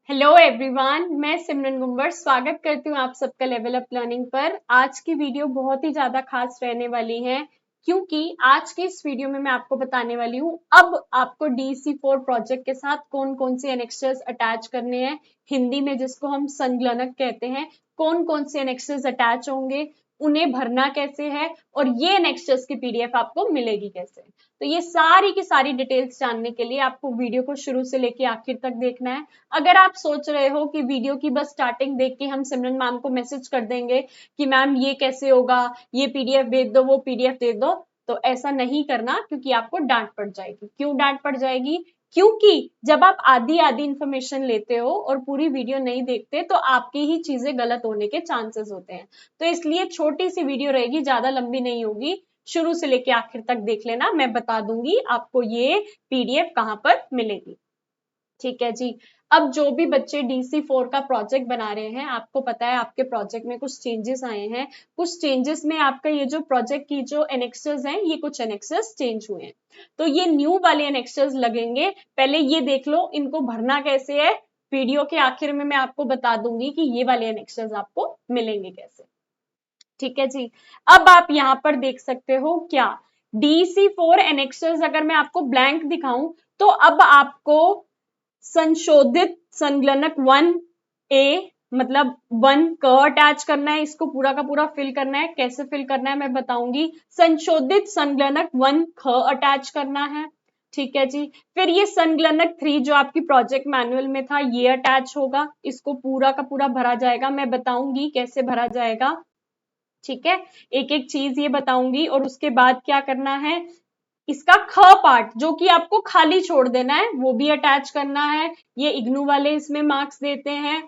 Hello everyone, मैं सिमरन गुंबर स्वागत करती हूँ आप सबका लेवल अप लर्निंग पर। आज की वीडियो बहुत ही ज्यादा खास रहने वाली है क्योंकि आज के इस वीडियो में मैं आपको बताने वाली हूँ अब आपको DC4 प्रोजेक्ट के साथ कौन कौन से एनेक्सर्स अटैच करने हैं, हिंदी में जिसको हम संगलनक कहते हैं। कौन कौन से एनेक्सर्स अटैच होंगे, उन्हें भरना कैसे है और ये एनेक्सर्स की PDF आपको मिलेगी कैसे। तो ये सारी की सारी डिटेल्स जानने के लिए आपको वीडियो को शुरू से लेके आखिर तक देखना है। अगर आप सोच रहे हो कि वीडियो की बस स्टार्टिंग देख के हम सिमरन मैम को मैसेज कर देंगे कि मैम ये कैसे होगा, ये PDF भेज दो, वो PDF दे दो, तो ऐसा नहीं करना क्योंकि आपको डांट पड़ जाएगी। क्यों डांट पड़ जाएगी? क्योंकि जब आप आधी आधी इंफॉर्मेशन लेते हो और पूरी वीडियो नहीं देखते तो आपकी ही चीजें गलत होने के चांसेस होते हैं। तो इसलिए छोटी सी वीडियो रहेगी, ज्यादा लंबी नहीं होगी। शुरू से लेके आखिर तक देख लेना, मैं बता दूंगी आपको ये PDF कहाँ पर मिलेगी। ठीक है जी। अब जो भी बच्चे DC4 का प्रोजेक्ट बना रहे हैं, आपको पता है आपके प्रोजेक्ट में कुछ चेंजेस आए हैं। कुछ चेंजेस में आपका ये जो प्रोजेक्ट की जो एनेक्सर्स हैं, ये कुछ एनेक्सर्स चेंज हुए हैं। तो ये न्यू वाले एनेक्सर्स लगेंगे। पहले ये देख लो इनको भरना कैसे है। वीडियो के आखिर में मैं आपको बता दूंगी कि ये वाले एनेक्सर्स आपको मिलेंगे कैसे। ठीक है जी। अब आप यहाँ पर देख सकते हो क्या DC4 एनेक्सर्स अगर मैं आपको ब्लैंक दिखाऊं तो अब आपको संशोधित संगलनक 1A मतलब 1 क अटैच करना है, इसको पूरा का पूरा फिल करना है। कैसे फिल करना है मैं बताऊंगी। संशोधित संगलनक 1 ख अटैच करना है। ठीक है जी। फिर ये संगलनक 3 जो आपकी प्रोजेक्ट मैनुअल में था ये अटैच होगा, इसको पूरा का पूरा भरा जाएगा। मैं बताऊंगी कैसे भरा जाएगा। ठीक है, एक एक चीज ये बताऊंगी और उसके बाद क्या करना है, इसका ख पार्ट जो कि आपको खाली छोड़ देना है वो भी अटैच करना है। ये इग्नू वाले इसमें मार्क्स देते हैं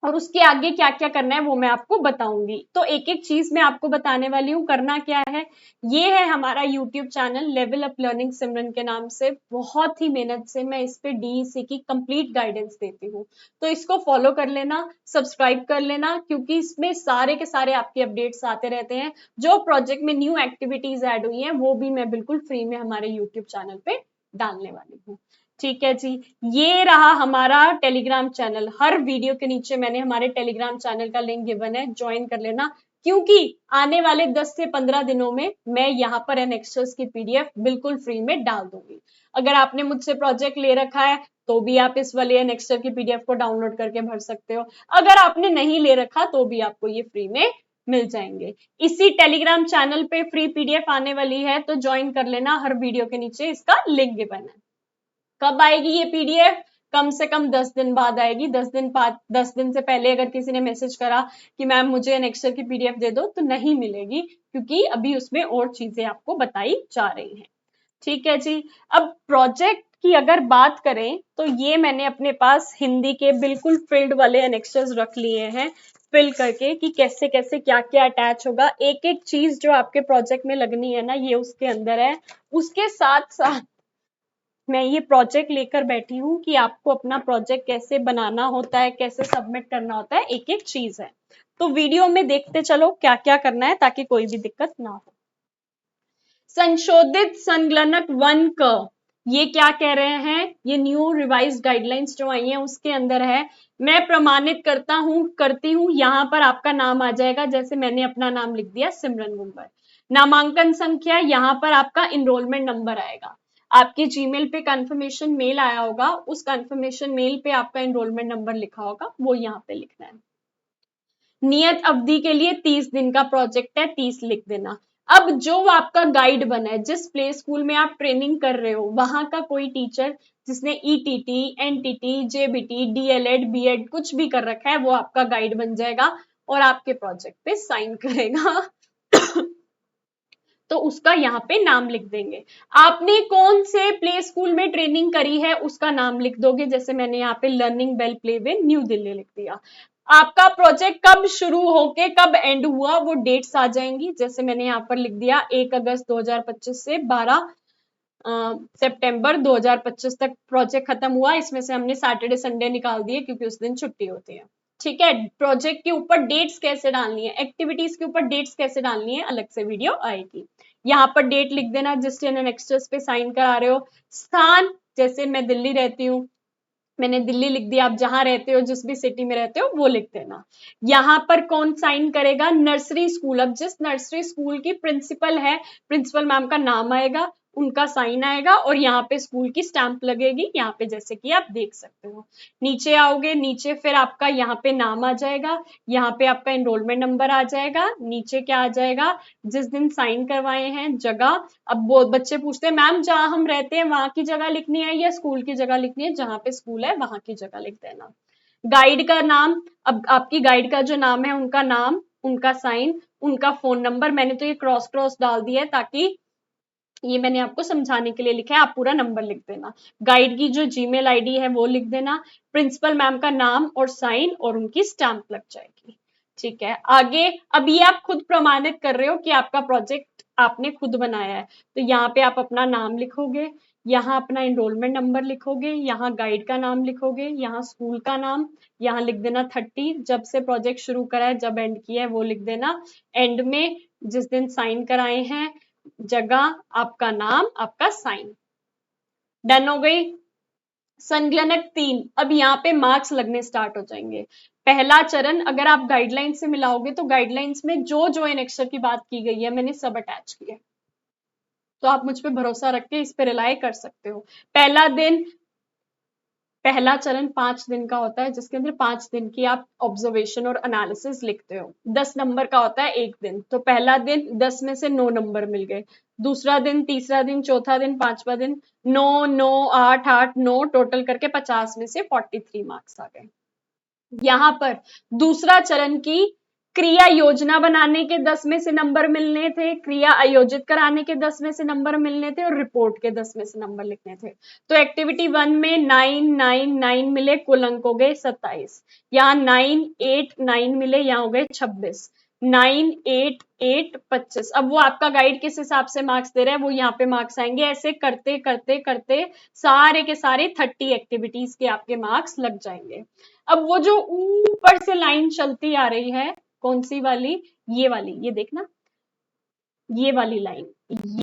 और उसके आगे क्या क्या करना है वो मैं आपको बताऊंगी। तो एक एक चीज मैं आपको बताने वाली हूँ। करना क्या है, ये है हमारा YouTube channel level up learning Simran के नाम से। बहुत ही मेहनत से मैं इस पे DEC की कंप्लीट गाइडेंस देती हूँ, तो इसको फॉलो कर लेना, सब्सक्राइब कर लेना, क्योंकि इसमें सारे के सारे आपके अपडेट्स आते रहते हैं। जो प्रोजेक्ट में न्यू एक्टिविटीज ऐड हुई हैं वो भी मैं बिल्कुल फ्री में हमारे यूट्यूब चैनल पे डालने वाली हूँ। ठीक है जी। ये रहा हमारा टेलीग्राम चैनल। हर वीडियो के नीचे मैंने हमारे टेलीग्राम चैनल का लिंक गिवन है, ज्वाइन कर लेना, क्योंकि आने वाले 10 से 15 दिनों में मैं यहाँ पर एनेक्सर्स की PDF बिल्कुल फ्री में डाल दूंगी। अगर आपने मुझसे प्रोजेक्ट ले रखा है तो भी आप इस वाले एनेक्सर की PDF को डाउनलोड करके भर सकते हो। अगर आपने नहीं ले रखा तो भी आपको ये फ्री में मिल जाएंगे। इसी टेलीग्राम चैनल पे फ्री PDF आने वाली है, तो ज्वाइन कर लेना। हर वीडियो के नीचे इसका लिंक गिवन है। कब आएगी ये PDF? कम से कम 10 दिन बाद आएगी। 10 दिन से पहले अगर किसी ने मैसेज करा कि मैम मुझे एनेक्सर की PDF दे दो, तो नहीं मिलेगी, क्योंकि अभी उसमें और चीजें आपको बताई जा रही हैं। ठीक है जी। अब प्रोजेक्ट की अगर बात करें तो ये मैंने अपने पास हिंदी के बिल्कुल फिल्ड वाले एनेक्सर्स रख लिए हैं, फिल करके कि कैसे कैसे क्या क्या अटैच होगा। एक एक चीज जो आपके प्रोजेक्ट में लगनी है ना, ये उसके अंदर है। उसके साथ साथ मैं ये प्रोजेक्ट लेकर बैठी हूँ कि आपको अपना प्रोजेक्ट कैसे बनाना होता है, कैसे सबमिट करना होता है, एक एक चीज है। तो वीडियो में देखते चलो क्या क्या करना है ताकि कोई भी दिक्कत ना हो। संशोधित संगलनक 1 क ये क्या कह रहे हैं, ये न्यू रिवाइज गाइडलाइंस जो आई हैं उसके अंदर है। मैं प्रमाणित करती हूँ, यहाँ पर आपका नाम आ जाएगा, जैसे मैंने अपना नाम लिख दिया सिमरन गुंबर। नामांकन संख्या, यहाँ पर आपका इनरोलमेंट नंबर आएगा। आपके जीमेल पे कंफर्मेशन मेल आया होगा, उस कंफर्मेशन मेल पे आपका इनरोलमेंट नंबर लिखा होगा, वो यहाँ पे लिखना है। नियत अवधि के लिए 30 दिन का प्रोजेक्ट है, 30 लिख देना। अब जो आपका गाइड बना है, जिस प्ले स्कूल में आप ट्रेनिंग कर रहे हो, वहां का कोई टीचर जिसने ETT, NTT, JBT, DLED, BEd कुछ भी कर रखा है, वो आपका गाइड बन जाएगा और आपके प्रोजेक्ट पे साइन करेगा। तो उसका यहाँ पे नाम लिख देंगे। आपने कौन से प्ले स्कूल में ट्रेनिंग करी है उसका नाम लिख दोगे, जैसे मैंने यहाँ पे learning bell play way new Delhi लिख दिया। आपका प्रोजेक्ट कब शुरू होके कब एंड हुआ वो डेट्स आ जाएंगी, जैसे मैंने यहाँ पर लिख दिया 1 अगस्त 2025 से 12 सितंबर 2025 तक प्रोजेक्ट खत्म हुआ। इसमें से हमने सैटरडे संडे निकाल दिए क्योंकि उस दिन छुट्टी होती है। ठीक है, प्रोजेक्ट के ऊपर डेट्स कैसे डालनी है, एक्टिविटीज के ऊपर डेट्स कैसे डालनी है, अलग से वीडियो आएगी। यहाँ पर डेट लिख देना जिस दिन एनेक्सर्स पे साइन करा रहे हो। स्थान, जैसे मैं दिल्ली रहती हूँ मैंने दिल्ली लिख दिया, आप जहां रहते हो, जिस भी सिटी में रहते हो वो लिख देना। यहाँ पर कौन साइन करेगा? Nursery school. अब जिस नर्सरी स्कूल की प्रिंसिपल है, प्रिंसिपल मैम का नाम आएगा, उनका साइन आएगा और यहाँ पे स्कूल की स्टैंप लगेगी, यहाँ पे जैसे कि आप देख सकते हो। नीचे आओगे, नीचे फिर आपका यहाँ पे नाम आ जाएगा, यहाँ पे आपका एनरोलमेंट नंबर आ जाएगा, नीचे क्या आ जाएगा? जिस दिन साइन करवाए हैं जगह। अब वो बच्चे पूछते हैं मैम जहां हम रहते हैं वहां की जगह लिखनी है या स्कूल की जगह लिखनी है? जहां पे स्कूल है वहां की जगह लिख देना। गाइड का नाम, अब आपकी गाइड का जो नाम है उनका नाम, उनका साइन, उनका फोन नंबर। मैंने तो ये क्रॉस क्रॉस डाल दिया है ताकि ये मैंने आपको समझाने के लिए लिखा है, आप पूरा नंबर लिख देना। गाइड की जो जीमेल आईडी है वो लिख देना, प्रिंसिपल मैम का नाम और साइन और उनकी स्टैंप लग जाएगी। ठीक है, आगे अब ये आप खुद प्रमाणित कर रहे हो कि आपका प्रोजेक्ट आपने खुद बनाया है, तो यहाँ पे आप अपना नाम लिखोगे, यहाँ अपना एनरोलमेंट नंबर लिखोगे, यहाँ गाइड का नाम लिखोगे, यहाँ स्कूल का नाम, यहाँ लिख देना 30, जब से प्रोजेक्ट शुरू करा है, जब एंड किया है वो लिख देना, एंड में जिस दिन साइन कराए हैं, जगह, आपका नाम, आपका साइन। डन हो गई। संगलग्न 3, अब यहाँ पे मार्क्स लगने स्टार्ट हो जाएंगे। पहला चरण, अगर आप गाइडलाइन से मिलाओगे तो गाइडलाइंस में जो जो एनेक्सर की बात की गई है मैंने सब अटैच किया, तो आप मुझ पे भरोसा रख के इस पे रिलाई कर सकते हो। पहला दिन, पहला चरण 5 दिन का होता है, जिसके अंदर 5 दिन की आप ऑब्जर्वेशन और एनालिसिस लिखते हो। 10 नंबर का होता है एक दिन, तो पहला दिन 10 में से 9 नंबर मिल गए, दूसरा दिन, तीसरा दिन, चौथा दिन, पांचवा दिन, 9 9 8 8 9 टोटल करके 50 में से 43 मार्क्स आ गए। यहाँ पर दूसरा चरण की क्रिया योजना बनाने के 10 में से नंबर मिलने थे, क्रिया आयोजित कराने के 10 में से नंबर मिलने थे और रिपोर्ट के 10 में से नंबर लिखने थे। तो एक्टिविटी 1 में 9 9 9 मिले, कुल अंक हो गए 27। यहाँ 9 8 9 मिले, यहाँ हो गए 26। 9 8 8 25। अब वो आपका गाइड किस हिसाब से मार्क्स दे रहा है वो यहाँ पे मार्क्स आएंगे। ऐसे करते करते करते सारे के सारे 30 एक्टिविटीज के आपके मार्क्स लग जाएंगे। अब वो जो ऊपर से लाइन चलती आ रही है, कौन सी वाली? ये वाली, ये देखना, ये वाली लाइन,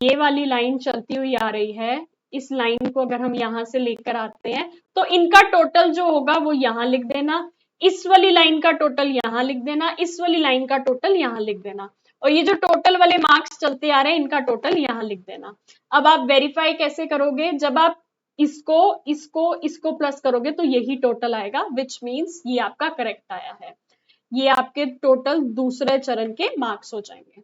ये वाली लाइन चलती हुई आ रही है। इस लाइन को अगर हम यहां से लेकर आते हैं तो इनका टोटल जो होगा वो यहां लिख देना, इस वाली लाइन का टोटल यहां लिख देना, इस वाली लाइन का टोटल यहां लिख देना, और ये जो टोटल वाले मार्क्स चलते आ रहे हैं इनका टोटल यहां लिख देना। अब आप वेरीफाई कैसे करोगे? जब आप इसको इसको इसको प्लस करोगे तो यही टोटल आएगा, विच मीन्स ये आपका करेक्ट आया है। ये आपके टोटल दूसरे चरण के मार्क्स हो जाएंगे।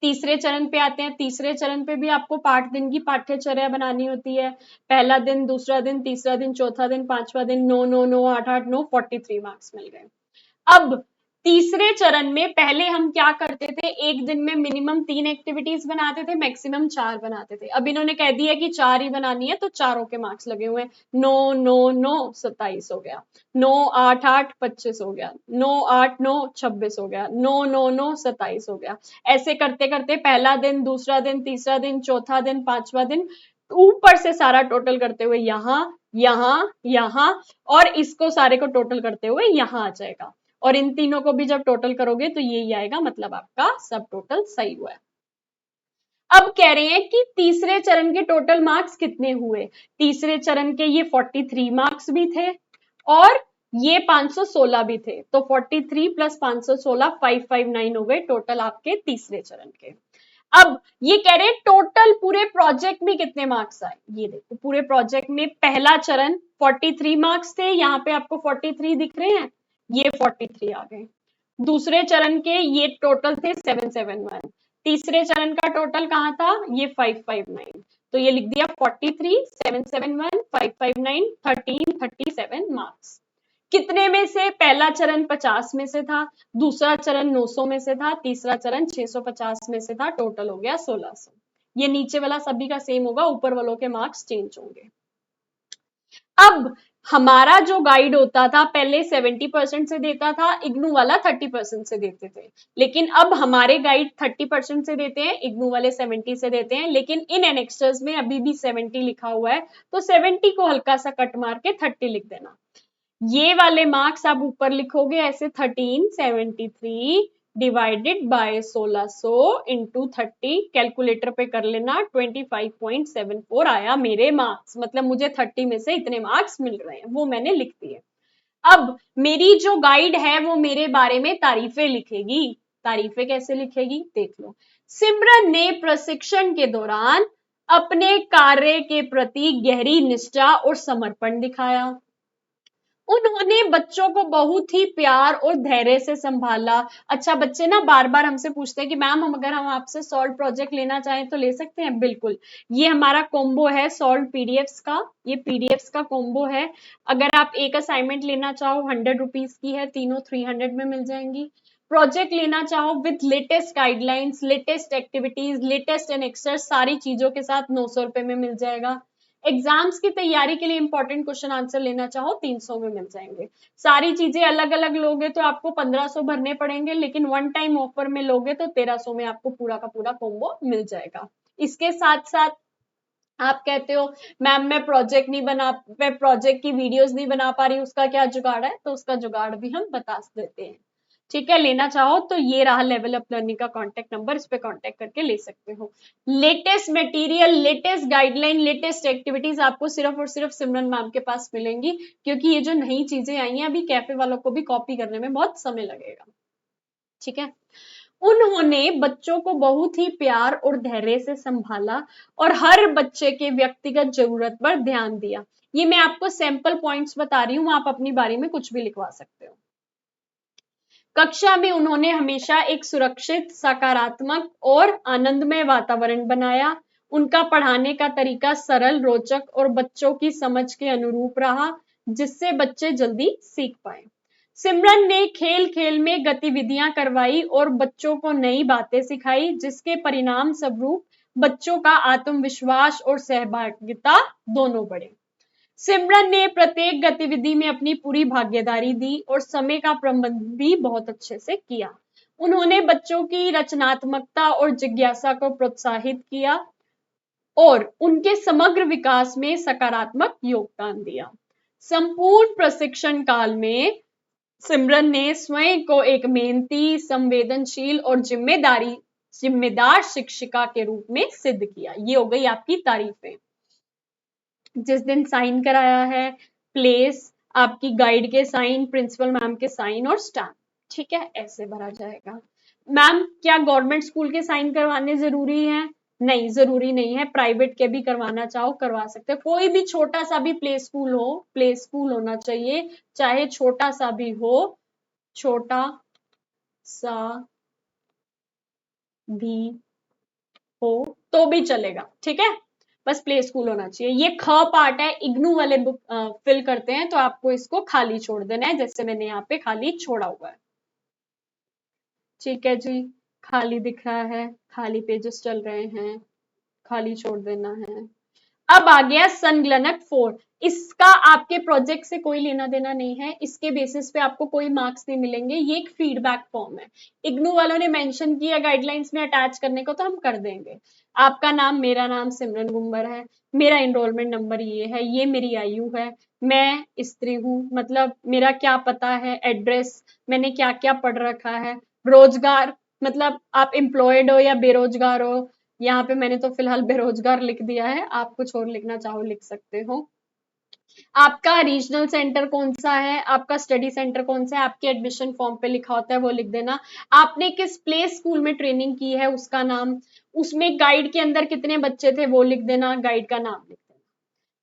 तीसरे चरण पे आते हैं। तीसरे चरण पे भी आपको 5 दिन की पाठ्यचर्या बनानी होती है। पहला दिन, दूसरा दिन, तीसरा दिन, चौथा दिन, पांचवा दिन, 9 9 9 8 8 9 43 मार्क्स मिल गए। अब तीसरे चरण में पहले हम क्या करते थे, एक दिन में मिनिमम 3 एक्टिविटीज बनाते थे, मैक्सिमम 4 बनाते थे। अब इन्होंने कह दिया कि 4 ही बनानी है, तो चारों के मार्क्स लगे हुए हैं। 9 9 9 27 हो गया, 9 8 8 25 हो गया, 9 8 9 26 हो गया, 9 9 9 27 हो गया। ऐसे करते करते पहला दिन, दूसरा दिन, तीसरा दिन, चौथा दिन, पांचवा दिन, ऊपर से सारा टोटल करते हुए यहाँ यहाँ यहाँ और इसको सारे को टोटल करते हुए यहाँ आ जाएगा, और इन तीनों को भी जब टोटल करोगे तो यही आएगा, मतलब आपका सब टोटल सही हुआ है। अब कह रहे हैं कि तीसरे चरण के टोटल मार्क्स कितने हुए। तीसरे चरण के ये 43 मार्क्स भी थे और ये 516 भी थे, तो 43 प्लस 516 559 हो गए टोटल आपके तीसरे चरण के। अब ये कह रहे हैं टोटल पूरे प्रोजेक्ट में कितने मार्क्स आए। ये देखो पूरे प्रोजेक्ट में पहला चरण 43 मार्क्स थे, यहाँ पे आपको 43 दिख रहे हैं, ये 43 आ गए। दूसरे चरण के ये टोटल थे 771। तीसरे चरण का टोटल कहाँ था, ये 559, तो ये लिख दिया 43 771 559 13 37 मार्क्स। कितने में से? पहला चरण 50 में से था, दूसरा चरण 900 में से था, तीसरा चरण 650 में से था, टोटल हो गया 1600। ये नीचे वाला सभी का सेम होगा, ऊपर वालों के मार्क्स चेंज होंगे। अब हमारा जो गाइड होता था पहले 70% से देता था, इग्नू वाला 30% से देते थे, लेकिन अब हमारे गाइड 30% से देते हैं, इग्नू वाले 70 से देते हैं, लेकिन इन एनेक्स्टर्स में अभी भी 70 लिखा हुआ है, तो 70 को हल्का सा कट मार के 30 लिख देना। ये वाले मार्क्स आप ऊपर लिखोगे ऐसे 13 73 डिवाइडेड बाय 1600 इंटू 30, कैलकुलेटर पे कर लेना, 25.74 आया मेरे मार्क्स, मतलब मुझे 30 में से इतने मार्क्स मिल रहे हैं, वो मैंने लिख दिए। अब मेरी जो गाइड है वो मेरे बारे में तारीफें लिखेगी। तारीफें कैसे लिखेगी देख लो। सिमरन ने प्रशिक्षण के दौरान अपने कार्य के प्रति गहरी निष्ठा और समर्पण दिखाया। उन्होंने बच्चों को बहुत ही प्यार और धैर्य से संभाला। अच्छा, बच्चे ना बार बार हमसे पूछते हैं कि मैम अगर हम आपसे सॉल्व प्रोजेक्ट लेना चाहें तो ले सकते हैं। बिल्कुल, ये हमारा कॉम्बो है सॉल्व पीडीएफ्स का, ये पीडीएफ्स का कॉम्बो है। अगर आप एक असाइनमेंट लेना चाहो 100 रुपीज की है, तीनों 300 में मिल जाएंगी। प्रोजेक्ट लेना चाहो with latest guidelines, latest activities, latest annexures, सारी चीजों के साथ 900 रुपए में मिल जाएगा। एग्जाम्स की तैयारी के लिए इंपॉर्टेंट क्वेश्चन आंसर लेना चाहो 300 में मिल जाएंगे। सारी चीजें अलग अलग लोगे तो आपको 1500 भरने पड़ेंगे, लेकिन वन टाइम ऑफर में लोगे तो 1300 में आपको पूरा का पूरा कॉम्बो मिल जाएगा। इसके साथ साथ आप कहते हो मैम मैं प्रोजेक्ट की वीडियोस नहीं बना पा रही, उसका क्या जुगाड़ है, तो उसका जुगाड़ भी हम बता देते हैं। ठीक है, लेना चाहो तो ये रहा लेवल अप लर्निंग का कांटेक्ट नंबर, इस पे कांटेक्ट करके ले सकते हो। Latest material, latest guideline, latest activities आपको सिर्फ और सिर्फ सिमरन मैम के पास मिलेंगी, क्योंकि ये जो नई चीजें आई हैं अभी कैफे वालों को भी कॉपी करने में बहुत समय लगेगा। ठीक है, उन्होंने बच्चों को बहुत ही प्यार और धैर्य से संभाला और हर बच्चे के व्यक्तिगत जरूरत पर ध्यान दिया। ये मैं आपको सैंपल पॉइंट्स बता रही हूं, आप अपनी बारी में कुछ भी लिखवा सकते हो। कक्षा में उन्होंने हमेशा एक सुरक्षित, सकारात्मक और आनंदमय वातावरण बनाया। उनका पढ़ाने का तरीका सरल, रोचक और बच्चों की समझ के अनुरूप रहा, जिससे बच्चे जल्दी सीख पाए। सिमरन ने खेल खेल में गतिविधियां करवाई और बच्चों को नई बातें सिखाई, जिसके परिणाम स्वरूप बच्चों का आत्मविश्वास और सहभागिता दोनों बढ़े। सिमरन ने प्रत्येक गतिविधि में अपनी पूरी भागीदारी दी और समय का प्रबंधन भी बहुत अच्छे से किया। उन्होंने बच्चों की रचनात्मकता और जिज्ञासा को प्रोत्साहित किया और उनके समग्र विकास में सकारात्मक योगदान दिया। संपूर्ण प्रशिक्षण काल में सिमरन ने स्वयं को एक मेहनती, संवेदनशील और जिम्मेदार शिक्षिका के रूप में सिद्ध किया। ये हो गई आपकी तारीफें। जिस दिन साइन कराया है, प्लेस, आपकी गाइड के साइन, प्रिंसिपल मैम के साइन और स्टैम्प। ठीक है, ऐसे भरा जाएगा। मैम क्या गवर्नमेंट स्कूल के साइन करवाने जरूरी है? नहीं, जरूरी नहीं है, प्राइवेट के भी करवाना चाहो करवा सकते हो। कोई भी छोटा सा भी प्ले स्कूल हो, प्ले स्कूल होना चाहिए, चाहे छोटा सा भी हो, छोटा सा भी हो तो भी चलेगा। ठीक है, बस प्ले स्कूल होना चाहिए। ये ख पार्ट है, इग्नू वाले बुक फिल करते हैं तो आपको इसको खाली छोड़ देना है, जैसे मैंने यहाँ पे खाली छोड़ा हुआ है। ठीक है जी, खाली दिख रहा है, खाली पेजेस चल रहे हैं, खाली छोड़ देना है। अब आ गया संगलनक 4। इसका आपके प्रोजेक्ट से कोई लेना देना नहीं है, इसके बेसिस पे आपको कोई मार्क्स नहीं मिलेंगे, ये एक फीडबैक फॉर्म है। इग्नू वालों ने मेंशन किया गाइडलाइंस में अटैच करने को तो हम कर देंगे। आपका नाम, मेरा नाम सिमरन गुम्बर है, मेरा एनरोलमेंट नंबर ये है, ये मेरी आयु है, मैं स्त्री हूँ, मतलब मेरा क्या पता है, एड्रेस, मैंने क्या क्या पढ़ रखा है, रोजगार, मतलब आप एम्प्लॉयड हो या बेरोजगार हो। यहाँ पे मैंने तो फिलहाल बेरोजगार लिख दिया है, आप कुछ और लिखना चाहो लिख सकते हो। आपका रीजनल सेंटर कौन सा है, आपका स्टडी सेंटर कौन सा है, आपके एडमिशन फॉर्म पे लिखा होता है वो लिख देना। आपने किस प्ले स्कूल में ट्रेनिंग की है उसका नाम, उसमें गाइड के अंदर कितने बच्चे थे वो लिख देना, गाइड का नाम लिख देना।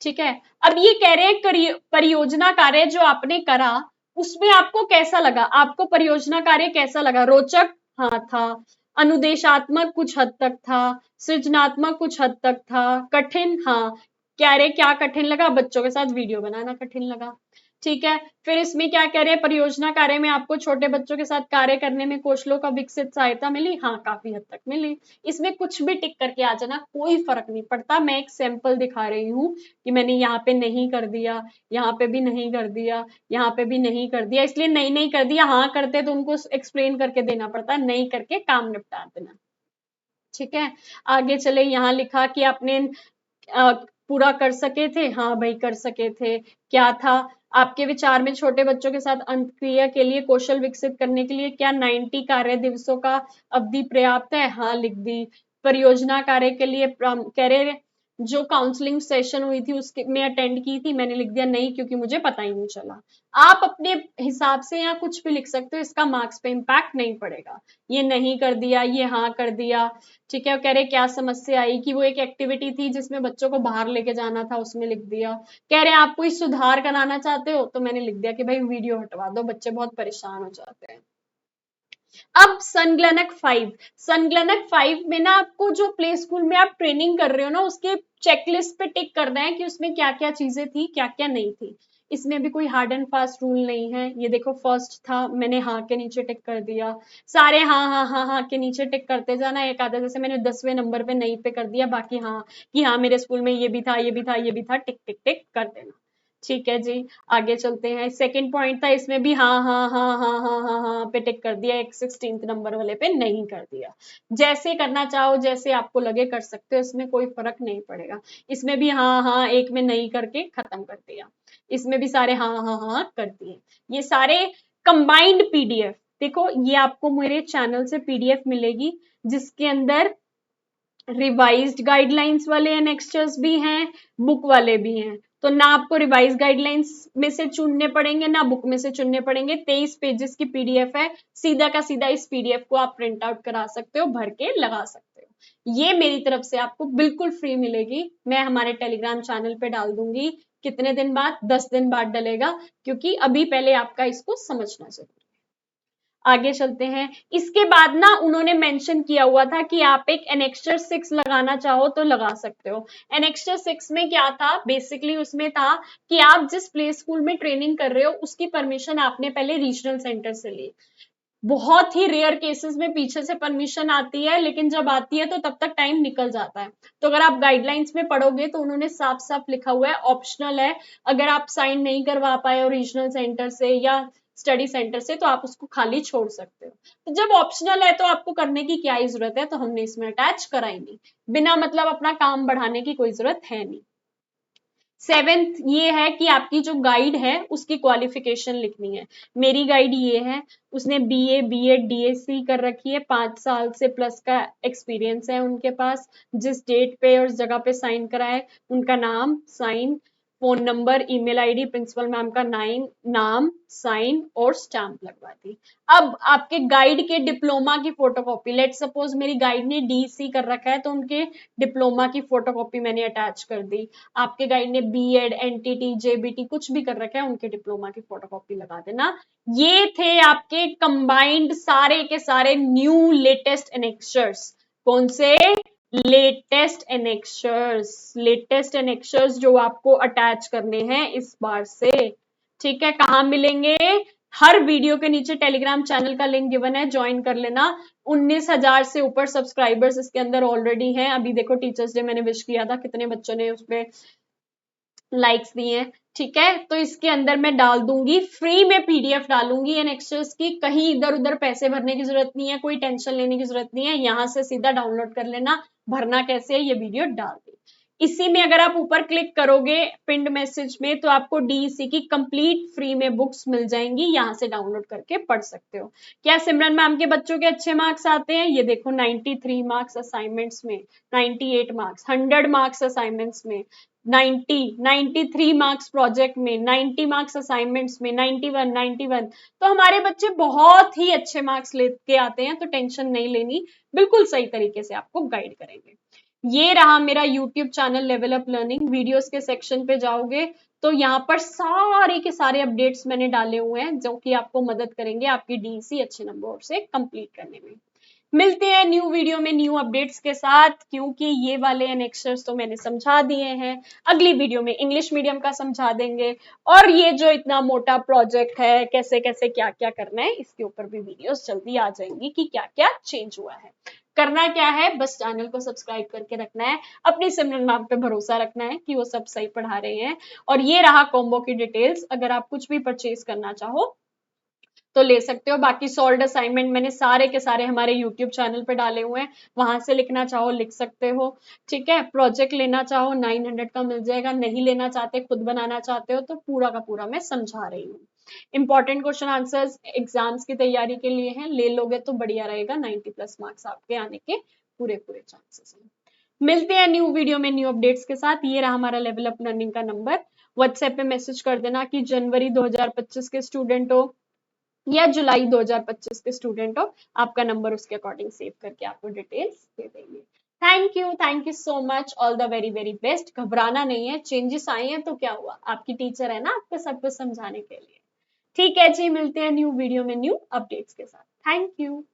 ठीक है, अब ये कह रहे हैं परियोजना कार्य जो आपने करा उसमें आपको कैसा लगा, आपको परियोजना कार्य कैसा लगा? रोचक? हाँ था। अनुदेशात्मक? कुछ हद तक था। सृजनात्मक? कुछ हद तक था। कठिन? हाँ। क्या कठिन लगा? बच्चों के साथ वीडियो बनाना कठिन लगा। ठीक है, फिर इसमें क्या कह रहे हैं, परियोजना कार्य में आपको छोटे बच्चों के साथ कार्य करने में कौशलों का विकसित सहायता मिली? हाँ, काफी हद तक मिली। इसमें कुछ भी टिक करके आ जाना, कोई फर्क नहीं पड़ता। मैं एक सैंपल दिखा रही हूँ कि मैंने यहाँ पे नहीं कर दिया, यहाँ पे भी नहीं कर दिया, यहाँ पे भी नहीं कर दिया, इसलिए नहीं कर दिया। हाँ करते तो उनको एक्सप्लेन करके देना पड़ता, नहीं करके काम निपटा देना। ठीक है, आगे चले। यहाँ लिखा कि आपने पूरा कर सके थे? हाँ भाई कर सके थे। क्या था आपके विचार में छोटे बच्चों के साथ अंतक्रिया के लिए कौशल विकसित करने के लिए क्या 90 कार्य दिवसों का अवधि पर्याप्त है? हाँ लिख दी। परियोजना कार्य के लिए कह रहे जो काउंसलिंग सेशन हुई थी उसके में अटेंड की थी, मैंने लिख दिया नहीं क्योंकि मुझे पता ही नहीं चला। आप अपने हिसाब से यहाँ कुछ भी लिख सकते हो, इसका मार्क्स पे इम्पैक्ट नहीं पड़ेगा। ये नहीं कर दिया, ये हाँ कर दिया, ठीक है। कह रहे क्या समस्या आई कि वो एक एक्टिविटी थी जिसमें बच्चों को बाहर लेके जाना था, उसमें लिख दिया। कह रहे आप कोई सुधार कराना चाहते हो, तो मैंने लिख दिया कि भाई वीडियो हटवा दो, बच्चे बहुत परेशान हो जाते हैं। अब संगलनक 5, संगलनक 5 में ना आपको जो प्ले स्कूल में आप ट्रेनिंग कर रहे हो ना, उसके चेकलिस्ट पे टिक करना है कि उसमें क्या क्या चीजें थी, क्या क्या नहीं थी। इसमें भी कोई हार्ड एंड फास्ट रूल नहीं है। ये देखो फर्स्ट था, मैंने हाँ के नीचे टिक कर दिया। सारे हाँ हाँ हाँ हाँ के नीचे टिक करते जाना। एक आधा जैसे मैंने 10वें नंबर पे नहीं पे कर दिया, बाकी हाँ कि हाँ मेरे स्कूल में ये भी था, ये भी था, ये भी था, टिक टिक टिक कर देना। ठीक है जी, आगे चलते हैं। सेकंड पॉइंट था, इसमें भी हाँ हाँ हाँ हाँ हाँ हाँ हाँ पे टिक कर दिया, एक 16th नंबर वाले पे नहीं कर दिया। जैसे करना चाहो, जैसे आपको लगे कर सकते हो, इसमें कोई फर्क नहीं पड़ेगा। इसमें भी हाँ हाँ एक में नहीं करके खत्म कर दिया। इसमें भी सारे हाँ हाँ हाँ कर दिए। ये सारे कंबाइंड पीडीएफ, देखो ये आपको मेरे चैनल से पीडीएफ मिलेगी जिसके अंदर रिवाइज्ड गाइडलाइंस वाले एनेक्स्चर्स भी हैं, बुक वाले भी हैं। तो ना आपको रिवाइज गाइडलाइंस में से चुनने पड़ेंगे, ना बुक में से चुनने पड़ेंगे। 23 पेजेस की पीडीएफ है, सीधा का सीधा इस पीडीएफ को आप प्रिंट आउट करा सकते हो, भर के लगा सकते हो। ये मेरी तरफ से आपको बिल्कुल फ्री मिलेगी। मैं हमारे टेलीग्राम चैनल पे डाल दूंगी। कितने दिन बाद? 10 दिन बाद डलेगा, क्योंकि अभी पहले आपका इसको समझना जरूरी है। आगे चलते हैं। इसके बाद ना उन्होंने मेंशन किया हुआ था कि आप एक एनेक्स्चर 6 लगाना चाहो तो लगा सकते हो। एनेक्स्चर 6 में क्या था, बेसिकली उसमें था कि आप जिस प्ले स्कूल में ट्रेनिंग कर रहे हो उसकी परमिशन आपने पहले रीजनल सेंटर से ली। बहुत ही रेयर केसेस में पीछे से परमिशन आती है, लेकिन जब आती है तो तब तक टाइम निकल जाता है। तो अगर आप गाइडलाइंस में पढ़ोगे तो उन्होंने साफ साफ लिखा हुआ है, ऑप्शनल है। अगर आप साइन नहीं करवा पाए हो रीजनल सेंटर से या स्टडी सेंटर से, तो आप उसको खाली छोड़ सकते हो। तो जब ऑप्शनल है तो आपको करने की क्या ही जरूरत है, तो हमने इसमें अटैच कराई नहीं। बिना मतलब अपना काम बढ़ाने की कोई जरूरत है नहीं। 7th ये है कि आपकी जो गाइड है उसकी क्वालिफिकेशन लिखनी है। मेरी गाइड ये है, उसने बीए, बीएड, डीएससी कर रखी है, 5 साल से प्लस का एक्सपीरियंस है उनके पास। जिस डेट पे और जगह पे साइन करा है, उनका नाम, sign, phone number, email ID, principal ma'am का नाम, साइन और स्टैंप लगवा दी। अब आपके गाइड के डिप्लोमा की फोटोकॉपी, लेट सपोज मेरी गाइड ने डीसी कर रखा है तो उनके डिप्लोमा की फोटोकॉपी मैंने अटैच कर दी। आपके गाइड ने बीएड, एनटीटी, जेबीटी कुछ भी कर रखा है, उनके डिप्लोमा की फोटोकॉपी लगा देना। ये थे आपके कंबाइंड सारे के सारे न्यू लेटेस्ट एनेक्स्चर्स। कौन से? लेटेस्ट एनेक्स्चर्स, लेटेस्ट एनेक्स्चर्स जो आपको अटैच करने हैं इस बार से। ठीक है, कहां मिलेंगे? हर वीडियो के नीचे टेलीग्राम चैनल का लिंक गिवन है, ज्वाइन कर लेना। 19,000 से ऊपर सब्सक्राइबर्स इसके अंदर ऑलरेडी हैं। अभी देखो टीचर्स डे मैंने विश किया था, कितने बच्चों ने उसमें लाइक्स दिए हैं। ठीक है, तो इसके अंदर मैं डाल दूंगी, फ्री में पीडीएफ डालूंगी एनेक्स्चर्स की। कहीं इधर उधर पैसे भरने की जरूरत नहीं है, कोई टेंशन लेने की जरूरत नहीं है। यहां से सीधा डाउनलोड कर लेना। भरना कैसे है, ये वीडियो डाल दी। इसी में अगर आप ऊपर क्लिक करोगे पिंड मैसेज में, तो आपको डीईसी की कंप्लीट फ्री में बुक्स मिल जाएंगी, यहां से डाउनलोड करके पढ़ सकते हो। क्या सिमरन मैम के बच्चों के अच्छे मार्क्स आते हैं? ये देखो 93 मार्क्स असाइनमेंट्स में, 98 मार्क्स, 100 मार्क्स असाइनमेंट्स में, 93 मार्क्स प्रोजेक्ट में, 90 मार्क्स असाइनमेंट्स में, 91। तो हमारे बच्चे बहुत ही अच्छे मार्क्स लेके आते हैं, तो टेंशन नहीं लेनी, बिल्कुल सही तरीके से आपको गाइड करेंगे। ये रहा मेरा YouTube channel level up learning. Videos के सेक्शन पे जाओगे तो यहाँ पर सारे के सारे अपडेट्स मैंने डाले हुए हैं जो कि आपको मदद करेंगे आपकी डीसी अच्छे नंबर से कंप्लीट करने में। मिलते हैं न्यू वीडियो में न्यू अपडेट्स के साथ, क्योंकि ये वाले एनेक्स्चर्स तो मैंने समझा दिए हैं। अगली वीडियो में इंग्लिश मीडियम का समझा देंगे, और ये जो इतना मोटा प्रोजेक्ट है, कैसे कैसे क्या क्या करना है, इसके ऊपर भी वीडियोस जल्दी आ जाएंगी कि क्या क्या चेंज हुआ है। करना क्या है, बस चैनल को सब्सक्राइब करके रखना है, अपनी सिमरन मैम पे भरोसा रखना है कि वो सब सही पढ़ा रहे हैं। और ये रहा कॉम्बो की डिटेल्स। अगर आप कुछ भी परचेज करना चाहो तो ले सकते हो। बाकी सॉल्व्ड असाइनमेंट मैंने सारे के सारे हमारे यूट्यूब चैनल पे डाले हुए हैं, वहां से लिखना चाहो लिख सकते हो। ठीक है, प्रोजेक्ट लेना चाहो 900 का मिल जाएगा, नहीं लेना चाहते खुद बनाना चाहते हो तो पूरा का पूरा मैं समझा रही हूँ। इंपॉर्टेंट क्वेश्चन आंसर्स एग्जाम्स की तैयारी के लिए हैं, ले लोगे तो बढ़िया रहेगा, 90+ मार्क्स आपके आने के पूरे पूरे चांसेस हैं। मिलते हैं न्यू वीडियो में न्यू अपडेट्स के साथ। ये रहा हमारा लेवल अप लर्निंग का नंबर, व्हाट्सएप पे मैसेज कर देना कि जनवरी 2025 के स्टूडेंट हो या जुलाई 2025 के स्टूडेंट हो, आपका नंबर उसके अकॉर्डिंग सेव करके आपको डिटेल्स दे देंगे। Thank you so much, all the very very best. घबराना नहीं है, चेंजेस आए हैं तो क्या हुआ, आपकी टीचर है ना आपको सब कुछ समझाने के लिए। ठीक है जी, मिलते हैं न्यू वीडियो में न्यू अपडेट्स के साथ। Thank you.